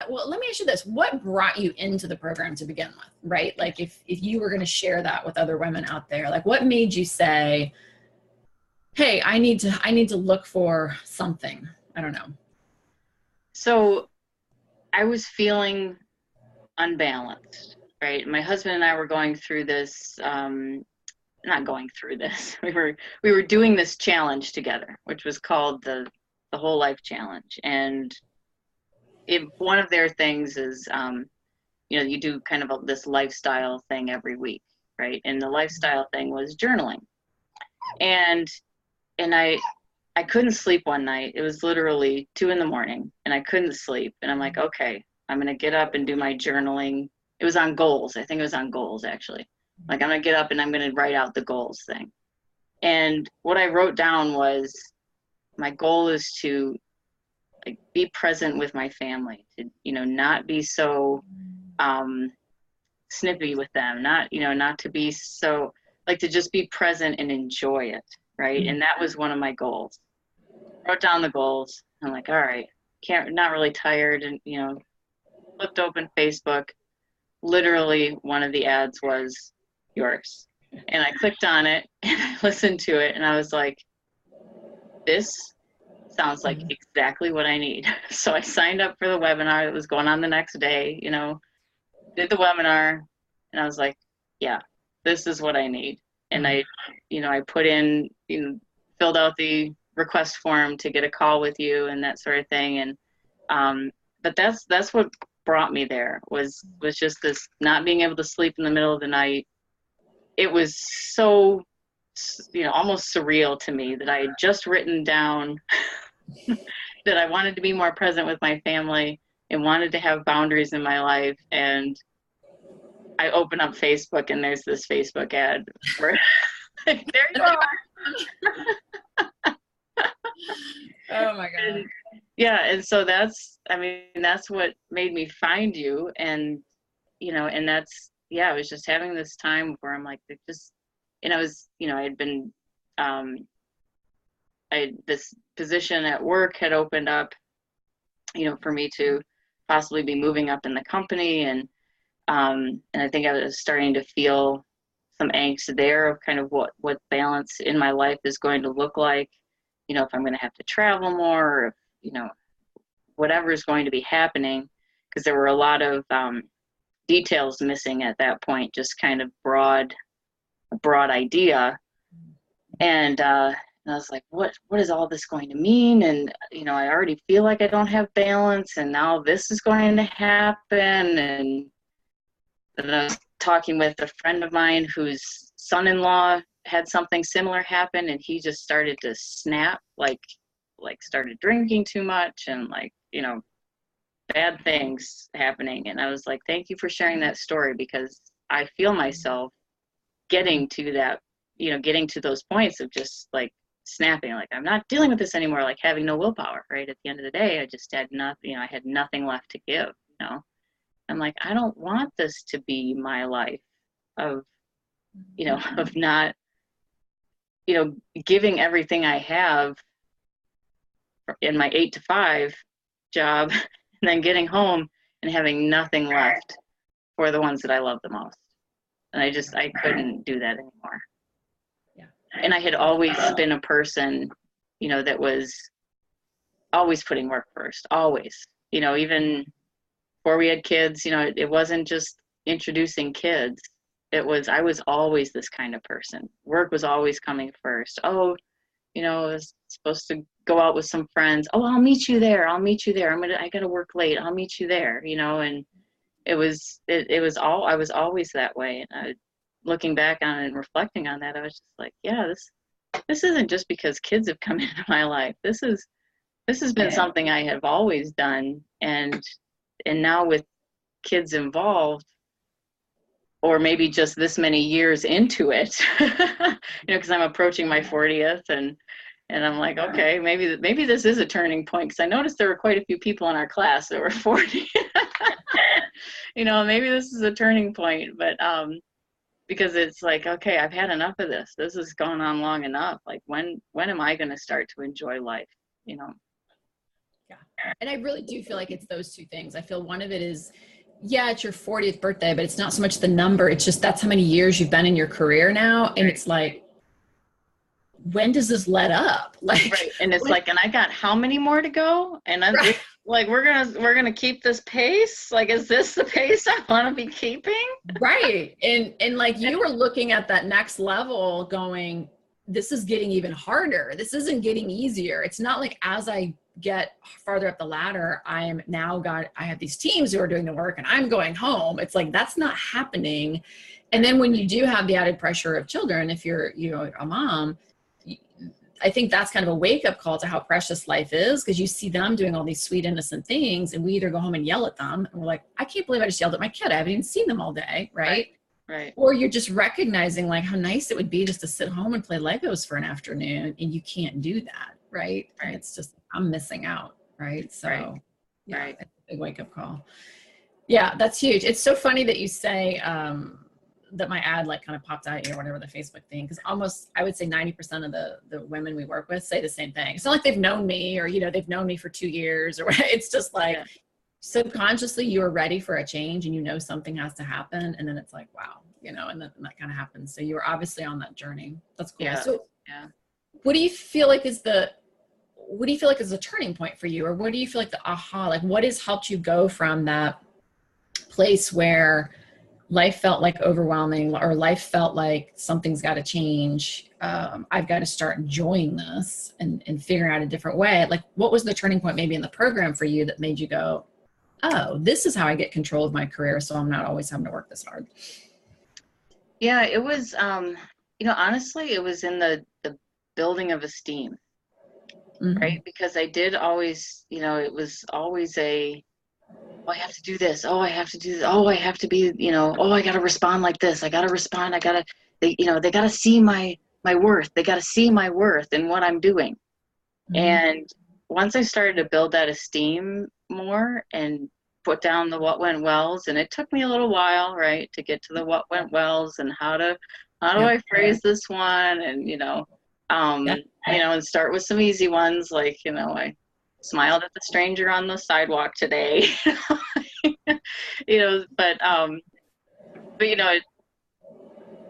well, let me ask you this. What brought you into the program to begin with, right? Like if you were going to share that with other women out there, like what made you say, hey, I need to look for something. I don't know. So I was feeling unbalanced, right? My husband and I were going through this, not going through this. We were doing this challenge together, which was called the Whole Life Challenge. And one of their things is, you do kind of this lifestyle thing every week, right? And the lifestyle thing was journaling. And I couldn't sleep one night. It was literally 2 a.m. and I couldn't sleep. And I'm like, okay, I'm going to get up and do my journaling. It was on goals. I think it was on goals, actually. Like, I'm going to get up and I'm going to write out the goals thing. And what I wrote down was, my goal is to like be present with my family, to, not be so snippy with them, not to be so, like, to just be present and enjoy it, right? And that was one of my goals. Wrote down the goals. I'm like, all right, not really tired, and flipped open Facebook. Literally, one of the ads was yours, and I clicked on it and I listened to it, and I was like, this sounds like exactly what I need. So I signed up for the webinar that was going on the next day. Did the webinar, and I was like, yeah, this is what I need. And I put in, filled out the request form to get a call with you and that sort of thing. And but that's what brought me there, was just this not being able to sleep in the middle of the night. It was so almost surreal to me that I had just written down that I wanted to be more present with my family and wanted to have boundaries in my life. And I open up Facebook and there's this Facebook ad where there you are. Oh my God. And, yeah. And so that's what made me find you. And, and that's, I was just having this time where I'm like, and I was, I had been, this position at work had opened up, for me to possibly be moving up in the company. And I think I was starting to feel some angst there of kind of what balance in my life is going to look like, if I'm going to have to travel more, or if, whatever is going to be happening, because there were a lot of details missing at that point, just kind of broad idea. And I was like, what is all this going to mean? And, I already feel like I don't have balance, and now this is going to happen. And then I was talking with a friend of mine whose son-in-law had something similar happen, and he just started to snap, like started drinking too much, and bad things happening. And I was like, thank you for sharing that story, because I feel myself getting to that, getting to those points of just like snapping, like, I'm not dealing with this anymore, like having no willpower, right? At the end of the day, I just had nothing, I had nothing left to give, I'm like, I don't want this to be my life of, of not, giving everything I have in my 8 to 5 job, and then getting home and having nothing left for the ones that I love the most. And I couldn't do that anymore. Yeah. And I had always been a person, that was always putting work first, always, even before we had kids, it wasn't just introducing kids. I was always this kind of person. Work was always coming first. Oh, I was supposed to go out with some friends. Oh, I'll meet you there. I gotta work late. I'll meet you there, and I was always that way. And looking back on it and reflecting on that, I was just like, yeah, this isn't just because kids have come into my life. This has been something I have always done. And now with kids involved, or maybe just this many years into it, because I'm approaching my 40th, and I'm like, okay, maybe this is a turning point, because I noticed there were quite a few people in our class that were 40. Maybe this is a turning point, but because it's like, okay, I've had enough of this. This has gone on long enough. Like, when am I going to start to enjoy life? Yeah. And I really do feel like it's those two things. I feel one of it is, yeah, it's your 40th birthday, but it's not so much the number. It's just that's how many years you've been in your career now. And it's like, when does this let up? Like, right. And it's like, and I got how many more to go? And I'm right. Like, we're gonna keep this pace. Like, is this the pace I want to be keeping? Right. And like you were looking at that next level going, this is getting even harder. This isn't getting easier. It's not like as I get farther up the ladder, I have these teams who are doing the work and I'm going home. It's like, that's not happening. And then when you do have the added pressure of children, if you're, a mom, I think that's kind of a wake-up call to how precious life is, because you see them doing all these sweet, innocent things, and we either go home and yell at them, and we're like, I can't believe I just yelled at my kid. I haven't even seen them all day, right? Right. Or you're just recognizing like how nice it would be just to sit home and play Legos for an afternoon, and you can't do that, right? And it's just, I'm missing out, right? So, yeah, it's a big wake-up call. Yeah, that's huge. It's so funny that you say, that my ad like kind of popped out or whatever, the Facebook thing, because almost I would say 90% of the women we work with say the same thing. It's not like they've known me or they've known me for 2 years or it's just like subconsciously you are ready for a change and something has to happen, and then it's like wow, and then that kind of happens. So you were obviously on that journey. That's cool. So what do you feel like is the turning point for you, or what do you feel like the aha, like what has helped you go from that place where life felt like overwhelming, or life felt like something's got to change, I've got to start enjoying this and figuring out a different way? Like, what was the turning point maybe in the program for you that made you go, oh, this is how I get control of my career, so I'm not always having to work this hard? Yeah, it was, honestly, it was in the building of esteem, right? Because I did always, it was always oh, I have to do this. Oh, I have to do this. Oh, I have to be, oh, I got to respond like this. I got to respond. They got to see my worth. They got to see my worth and what I'm doing. And once I started to build that esteem more and put down the what went wells, and it took me a little while, right, to get to the what went wells and how do I phrase this one, and, and start with some easy ones. Like, I smiled at the stranger on the sidewalk today, but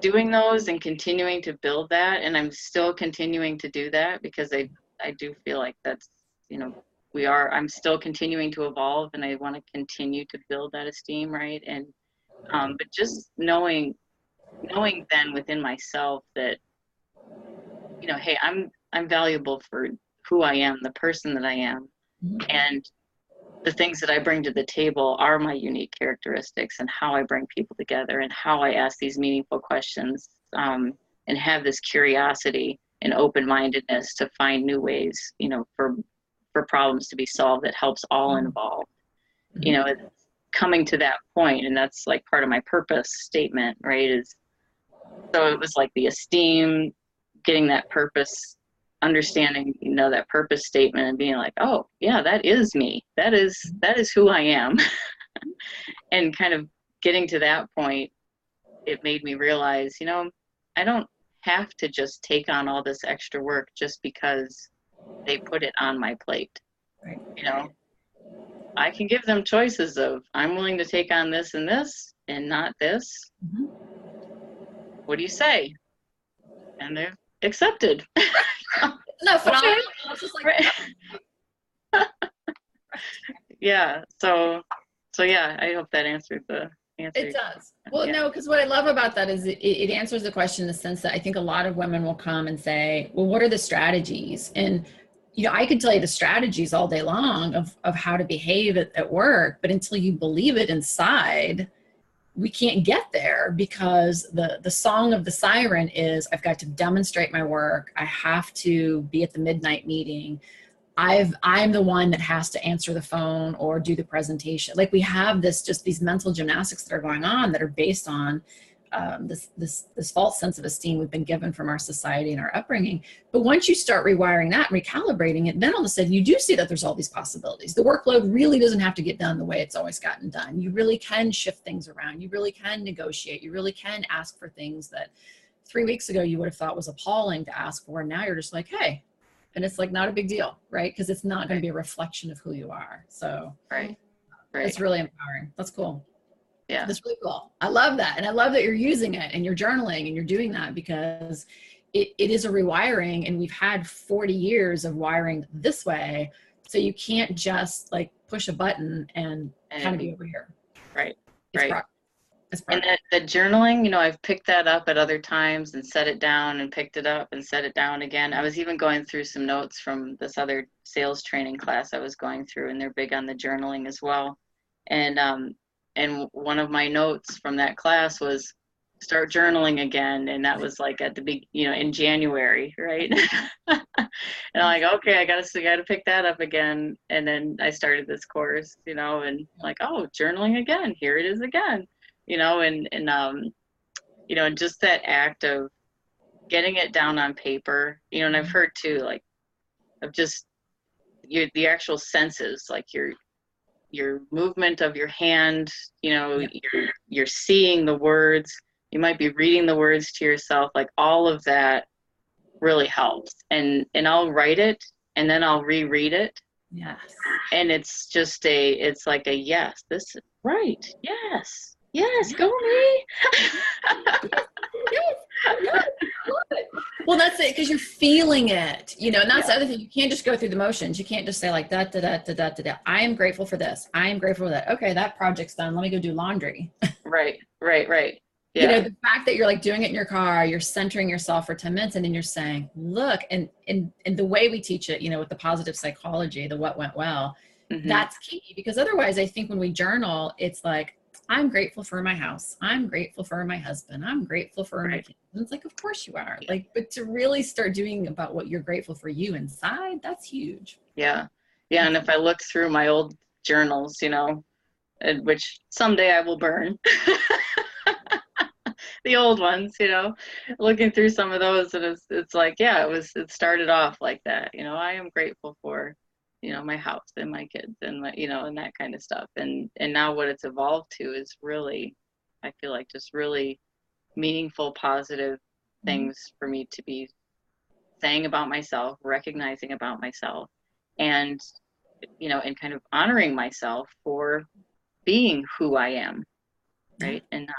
doing those and continuing to build that. And I'm still continuing to do that because I do feel like that's, I'm still continuing to evolve, and I want to continue to build that esteem. Right. And, but just knowing then within myself that, hey, I'm valuable for who I am, the person that I am, and the things that I bring to the table are my unique characteristics, and how I bring people together, and how I ask these meaningful questions, and have this curiosity and open-mindedness to find new ways, for problems to be solved that helps all involved. It's coming to that point, and that's like part of my purpose statement, right? So it was like the esteem, getting that purpose, understanding, that purpose statement, and being like, oh yeah, that is me. That is who I am. And kind of getting to that point, it made me realize, I don't have to just take on all this extra work just because they put it on my plate. Right. I can give them choices of, I'm willing to take on this and this and not this. What do you say? And they're accepted. No, fine. Okay. It's just like, yeah. So yeah, I hope that answered the answer. It does. Well, no, because what I love about that is it answers the question in the sense that I think a lot of women will come and say, well, what are the strategies? And, I could tell you the strategies all day long of how to behave at work, but until you believe it inside, we can't get there, because the song of the siren is, I've got to demonstrate my work. I have to be at the midnight meeting. I'm the one that has to answer the phone or do the presentation. Like, we have these mental gymnastics that are going on that are based on this false sense of esteem we've been given from our society and our upbringing. But once you start rewiring that and recalibrating it, then all of a sudden you do see that there's all these possibilities. The workload really doesn't have to get done the way it's always gotten done. You really can shift things around. You really can negotiate. You really can ask for things that 3 weeks ago you would have thought was appalling to ask for. And now you're just like, hey, and it's like not a big deal, right? Because it's not going to be a reflection of who you are. So Right. it's really empowering. That's cool. Yeah. That's really cool. I love that. And I love that you're using it and you're journaling and you're doing that, because it is a rewiring, and we've had 40 years of wiring this way. So you can't just like push a button and kind of be over here. Right. It's Right. It's and the journaling, you know, I've picked that up at other times and set it down and picked it up and set it down again. I was even going through some notes from this other sales training class I was going through, and they're big on the journaling as well. And one of my notes from that class was start journaling again, and that was like at the big, you know, in January, right? And I'm like, okay, I gotta pick that up again. And then I started this course, you know, and like, oh, journaling again, here it is again, you know, and you know, just that act of getting it down on paper, you know. And I've heard too, like, of just the actual senses, like your movement of your hand, you know, you're seeing the words, you might be reading the words to yourself, like all of that really helps. And I'll write it and then I'll reread it. Yes. And it's just it's like a yes, this is right. Yes, go me. Yes. Well, that's it, because you're feeling it, you know. And that's the other thing. You can't just go through the motions. You can't just say like da da da da da da. I am grateful for this. I am grateful for that. Okay, that project's done. Let me go do laundry. Right. Yeah. You know, the fact that you're like doing it in your car, you're centering yourself for 10 minutes, and then you're saying, look, and the way we teach it, you know, with the positive psychology, the what went well, that's key. Because otherwise, I think when we journal, it's like, I'm grateful for my house. I'm grateful for my husband. I'm grateful for my kids. And it's like, of course you are. Like, but to really start doing about what you're grateful for you inside, that's huge. Yeah. And if I look through my old journals, you know, which someday I will burn, the old ones, you know, looking through some of those, and it's like, yeah, it started off like that. You know, I am grateful for, you know, my house and my kids and my, you know, and that kind of stuff. And now what it's evolved to is really, I feel like, just really meaningful, positive things for me to be saying about myself, recognizing about myself, and, you know, and kind of honoring myself for being who I am, right? And not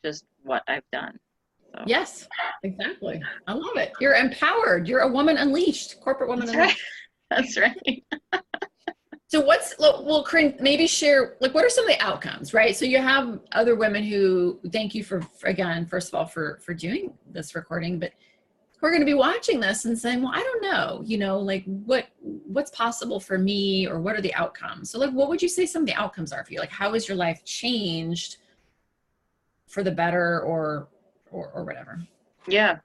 just what I've done. So. Yes, exactly. I love it. You're empowered. You're a woman unleashed, corporate woman unleashed. That's right. So well, Corinne, maybe share, like, what are some of the outcomes, right? So you have other women who, thank you for again, first of all, for doing this recording, but who are going to be watching this and saying, well, I don't know, you know, like what's possible for me, or what are the outcomes? So like, what would you say some of the outcomes are for you? Like, how has your life changed for the better or whatever? Yeah.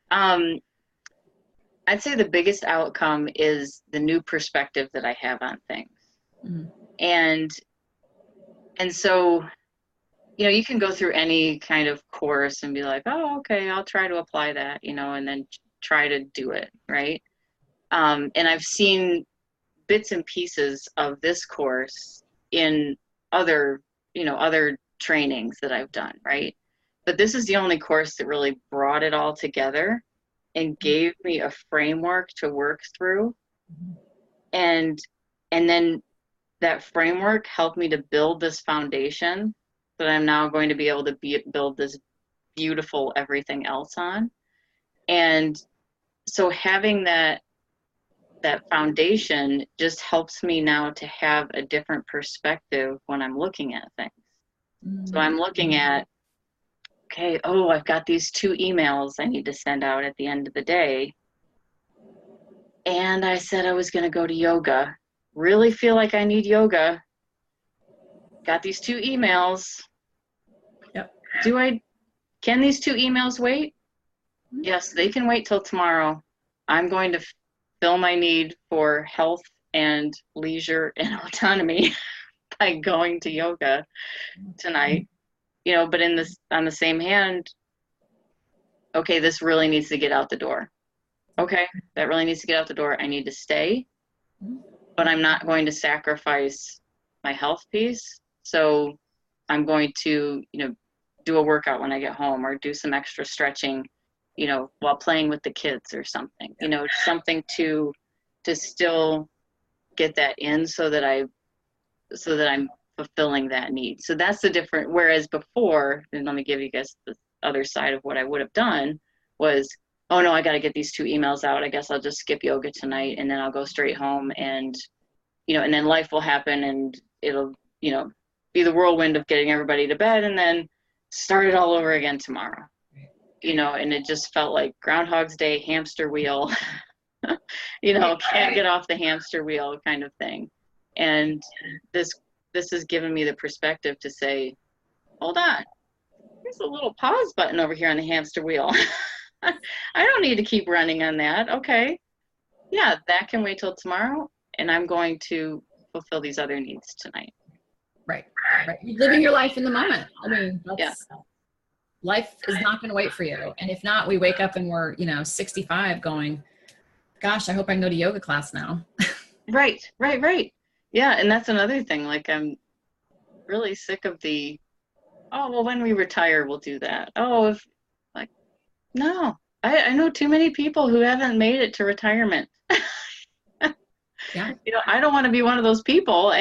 I'd say the biggest outcome is the new perspective that I have on things. And so, you know, you can go through any kind of course and be like, oh, okay, I'll try to apply that, you know, and then try to do it, right? And I've seen bits and pieces of this course in other trainings that I've done, right? But this is the only course that really brought it all together and gave me a framework to work through. And then that framework helped me to build this foundation that I'm now going to be able to build this beautiful everything else on. And so having that foundation just helps me now to have a different perspective when I'm looking at things. So I'm looking at, okay, oh, I've got these 2 emails I need to send out at the end of the day. And I said I was going to go to yoga. Really feel like I need yoga. Got these 2 emails. Yep. Can these 2 emails wait? Yes, they can wait till tomorrow. I'm going to fill my need for health and leisure and autonomy by going to yoga tonight. You know, but on the same hand, okay, this really needs to get out the door. Okay, that really needs to get out the door. I need to stay, but I'm not going to sacrifice my health piece. So I'm going to, you know, do a workout when I get home, or do some extra stretching, you know, while playing with the kids or something, you know, something to to still get that in so that I'm fulfilling that need. So that's the different, whereas before, and let me give you guys the other side of what I would have done was, oh no, I got to get these 2 emails out. I guess I'll just skip yoga tonight and then I'll go straight home, and, and then life will happen and it'll, be the whirlwind of getting everybody to bed and then start it all over again tomorrow. And it just felt like Groundhog's Day, hamster wheel, can't get off the hamster wheel kind of thing. And this has given me the perspective to say, hold on, there's a little pause button over here on the hamster wheel. I don't need to keep running on that. Okay. Yeah, that can wait till tomorrow, and I'm going to fulfill these other needs tonight. Right. You're living your life in the moment. I mean, life is not going to wait for you. And if not, we wake up and we're, 65 going, gosh, I hope I can go to yoga class now. Right. Yeah. And that's another thing. Like, I'm really sick of oh, well, when we retire, we'll do that. Oh, no, I know too many people who haven't made it to retirement. Yeah. I don't want to be one of those people,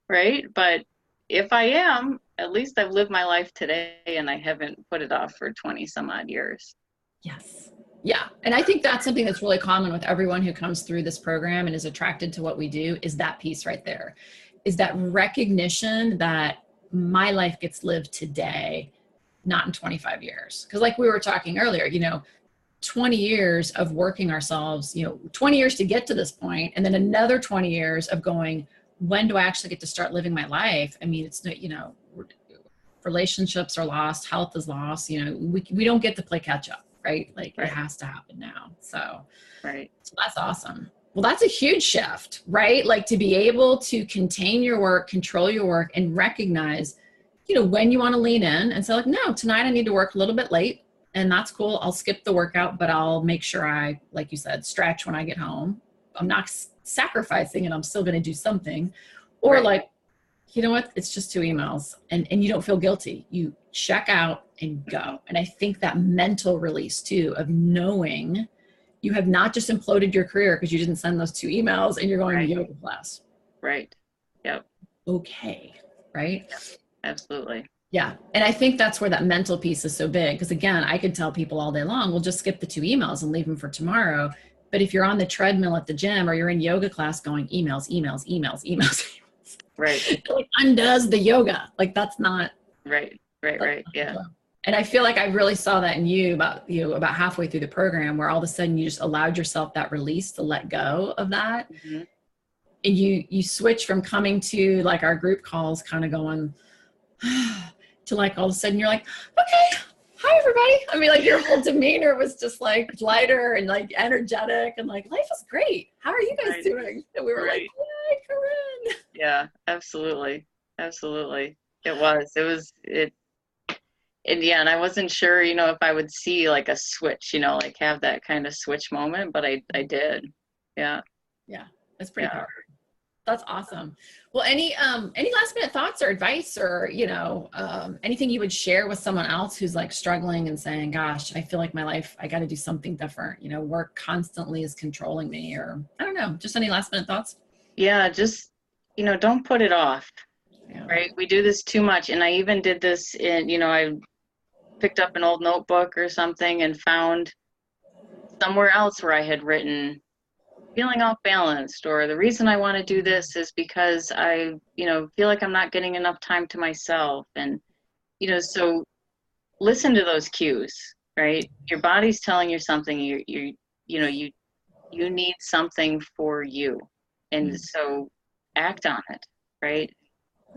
right? But if I am, at least I've lived my life today and I haven't put it off for 20 some odd years. Yes. Yeah. And I think that's something that's really common with everyone who comes through this program and is attracted to what we do, is that piece right there, is that recognition that my life gets lived today, not in 25 years. Because like we were talking earlier, 20 years of working ourselves, 20 years to get to this point, and then another 20 years of going, when do I actually get to start living my life? I mean, it's not, relationships are lost, health is lost, we don't get to play catch up, right? Like It has to happen now. So that's awesome. Well, that's a huge shift, right? Like to be able to contain your work, control your work, and recognize, when you want to lean in and say like, no, tonight I need to work a little bit late, and that's cool. I'll skip the workout, but I'll make sure I, like you said, stretch when I get home. I'm not sacrificing it. I'm still going to do something. Or like, you know what? It's just 2 emails, and you don't feel guilty. You check out and go. And I think that mental release too, of knowing you have not just imploded your career because you didn't send those 2 emails and you're going to yoga class. Right. Yep. Okay. Right. Yep. Absolutely. Yeah. And I think that's where that mental piece is so big. Because again, I could tell people all day long, we'll just skip the 2 emails and leave them for tomorrow. But if you're on the treadmill at the gym or you're in yoga class going emails, right. It like undoes the yoga. Like that's not right. Yeah. And I feel like I really saw that in you about halfway through the program, where all of a sudden you just allowed yourself that release to let go of that. Mm-hmm. And you switch from coming to like our group calls kind of going to like all of a sudden you're like, okay, hi everybody. I mean, like your whole demeanor was just like lighter and like energetic and like life is great. How are you guys doing? And we were like, yay, Corinne. Yeah, absolutely. It was. And yeah, and I wasn't sure, if I would see like a switch, like have that kind of switch moment, but I did. Yeah. Yeah. That's pretty powerful. That's awesome. Well, any last minute thoughts or advice or, anything you would share with someone else who's like struggling and saying, gosh, I feel like my life, I got to do something different. Work constantly is controlling me, or I don't know, just any last minute thoughts? Yeah. Just, don't put it off. Yeah. Right. We do this too much. And I even did this in, I picked up an old notebook or something and found somewhere else where I had written feeling off balanced, or the reason I want to do this is because I, feel like I'm not getting enough time to myself. And, so listen to those cues, right? Your body's telling you something, you need something for you. And so act on it, right?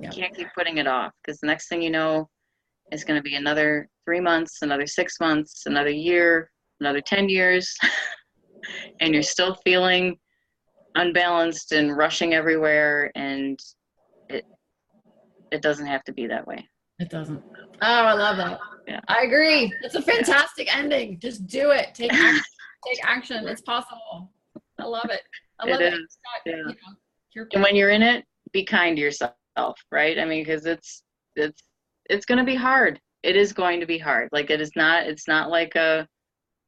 You can't keep putting it off, because the next thing you know, it's going to be another 3 months, another 6 months, another year, another 10 years. And you're still feeling unbalanced and rushing everywhere, and it doesn't have to be that way. It doesn't. Oh, I love that. Yeah. I agree. It's a fantastic ending. Just do it. Take action. Take action. It's possible. I love it. I love it. Yeah. And when you're in it, be kind to yourself, right? I mean, because it's going to be hard. It is going to be hard. Like it's not like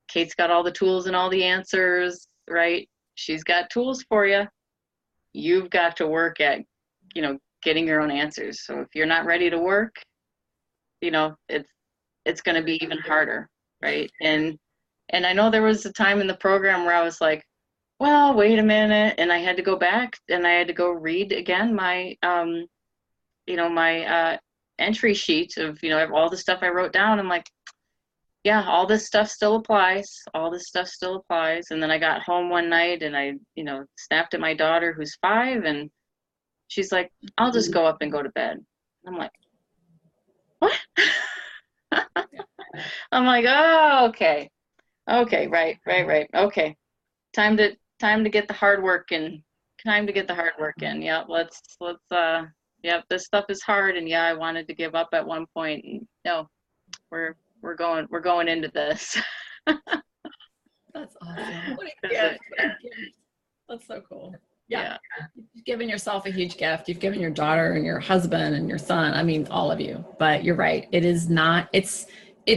Kate's got all the tools and all the answers, right? she's got tools for you. You've got to work at, you know, getting your own answers. So if you're not ready to work, you know, it's going to be even harder, right? And I know there was a time in the program where I was like, well, wait a minute, and I had to go back and I had to go read again my you know, my entry sheet of, you know, all the stuff I wrote down. I'm like, yeah, all this stuff still applies. All this stuff still applies. And then I got home one night and I, you know, snapped at my daughter who's 5, and she's like, I'll just go up and go to bed. I'm like, what? I'm like, oh, okay. Okay, right. Okay. Time to get the hard work in. Time to get the hard work in. Yeah, let's yeah, this stuff is hard, and yeah, I wanted to give up at one point, and no, we're going into this. That's awesome. What a gift. What a gift. That's so cool. Yeah. You've given yourself a huge gift. You've given your daughter and your husband and your son. I mean, all of you. But you're right. It is not, it's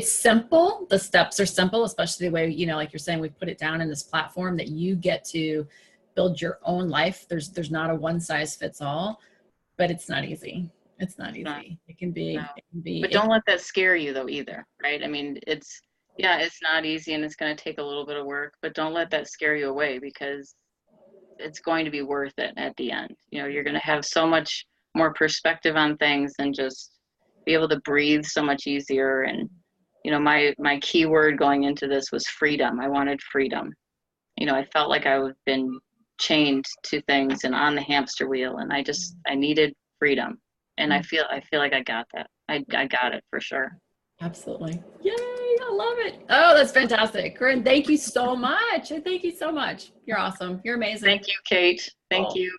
simple. The steps are simple, especially the way, you know, like you're saying, we've put it down in this platform that you get to build your own life. There's not a one size fits all, but it's not easy. It's not easy. It can be, but don't let that scare you though either, right? I mean, it's not easy and it's going to take a little bit of work, but don't let that scare you away, because it's going to be worth it at the end. You know, you're going to have so much more perspective on things and just be able to breathe so much easier. And, you know, my key word going into this was freedom. I wanted freedom. You know, I felt like I've been chained to things and on the hamster wheel, and I needed freedom. And I feel like I got that. I got it for sure. Absolutely. Yay, I love it. Oh, that's fantastic. Corinne, thank you so much. Thank you so much. You're awesome. You're amazing. Thank you, Kate. Thank you.